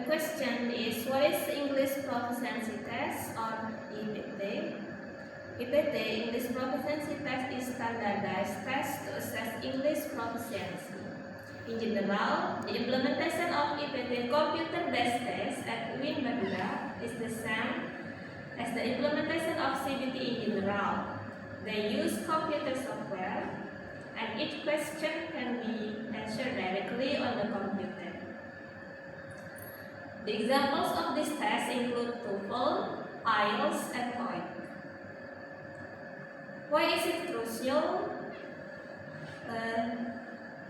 question is, what is English Proficiency Test or EPT? EPT, English Proficiency Test, is standardized test to assess English proficiency. In general, the implementation of EPT computer-based test at UIN Madura is the same as the implementation of CBT in general. They use computer software, and each question can be answered directly on the computer. The examples of this test include TOEFL, IELTS, and TOEIC. Why is it crucial?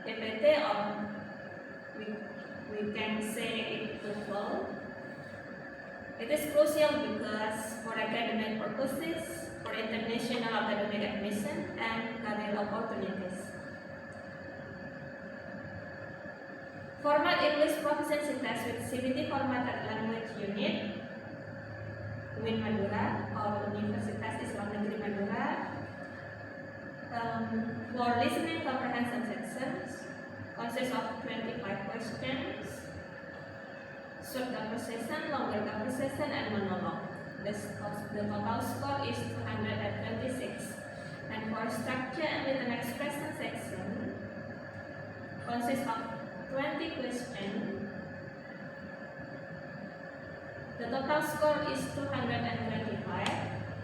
EPT, or we can say it TOEFL. It is crucial because for academic purposes, for international academic admission, and career opportunities. Format English Proficiency Test with CBT format at language unit, UIN Madura or Universitas Islam Negeri Madura. For listening comprehension sections, consists of 25 questions, short conversation, longer conversation, and monologue. The total score is 226. And for structure and written expression section, consists of 20 questions. The total score is 225,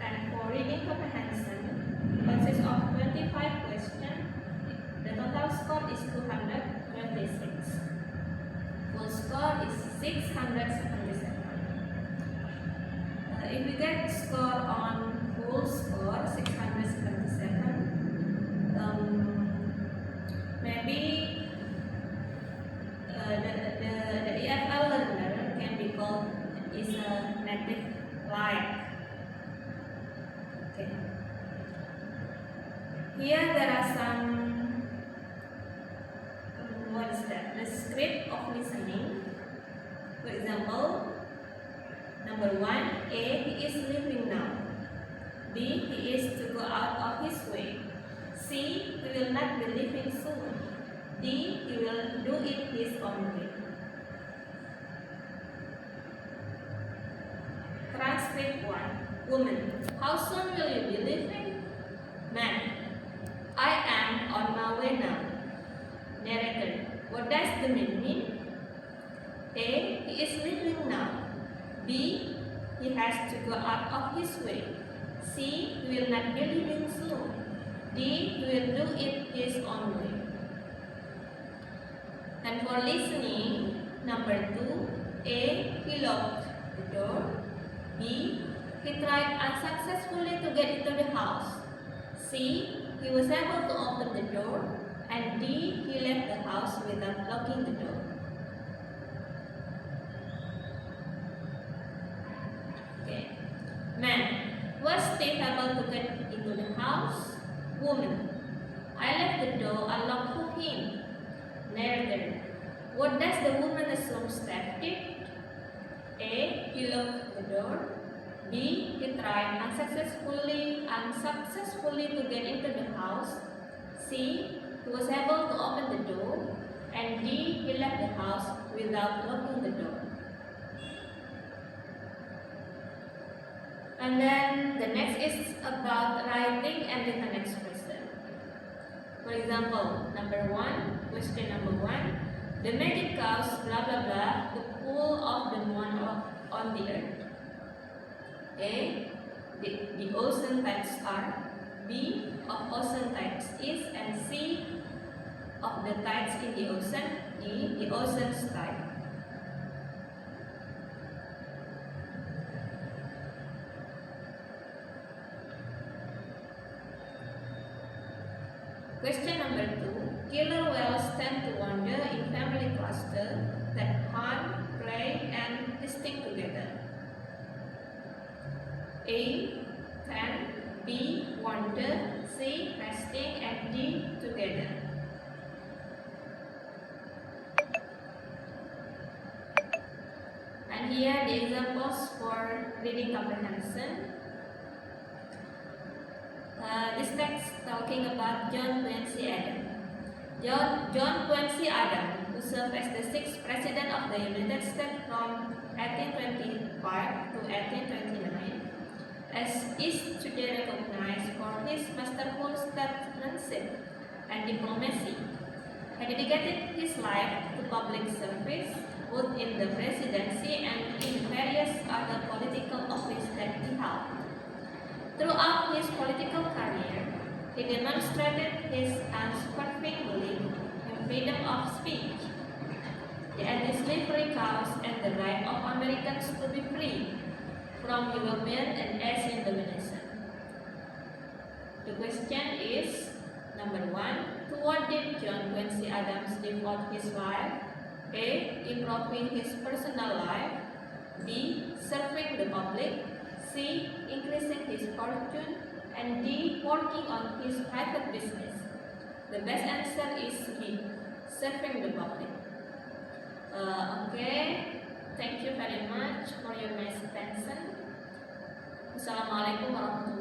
and for reading comprehension consists of 25 questions. The total score is 226. Full score is 677. If we get score on full score 677, maybe the EFL learner can be called is a native like. Okay. Here there are some what is that? The script of listening. For example, number 1, A, he is leaving now. B, he is to go out of his way. C, he will not be leaving soon. D, he will do it his own way. Transcript 1. Woman, how soon will you be leaving? Man, I am on my way now. Narrator, what does the man mean? A, he is leaving now. B, he has to go out of his way. C, he will not be leaving soon. D, he will do it his own way. And for listening, number 2, A, he locked the door. B, he tried unsuccessfully to get into the house. C, he was able to open the door. And D, he left the house without locking the door. Okay. Man, was Steve able to get into the house? Woman, I left the door unlocked for him. Narrator, what does the woman assume Steve did? A, he locked the door. B, he tried unsuccessfully to get into the house. C, he was able to open the door. And D, he left the house without locking the door. And then the next is about writing and written expression. For example, question number 1. The magic cows blah blah blah the pull of the moon on the earth. A, the ocean types are. B, of ocean types is. And C, of the types in the ocean. D, the ocean's type. Question number 2. Killer whales tend to wander in family clusters that hunt, play, and nesting together. A, 10. B, wander. C, nesting. And D, together. And here the examples for reading comprehension. This text talking about John Quincy Adams. John Quincy Adams who served as the sixth President of the United States from 1825 to 1829, is today recognized for his masterful statesmanship and diplomacy. He dedicated his life to public service, both in the presidency and in various other political offices that he held. Throughout his political career, he demonstrated his unswerving belief in freedom of speech, the anti-slavery cause, and the right of Americans to be free from European and Asian domination. The question is, number 1, to what did John Quincy Adams devote his life? A. Improving his personal life. B. Serving the public. C. Increasing his fortune. And D. Working on his private business. The best answer is B. Serving the public. Okay. Thank you very much for your nice attention. Assalamualaikum warahmatullahi wabarakatuh.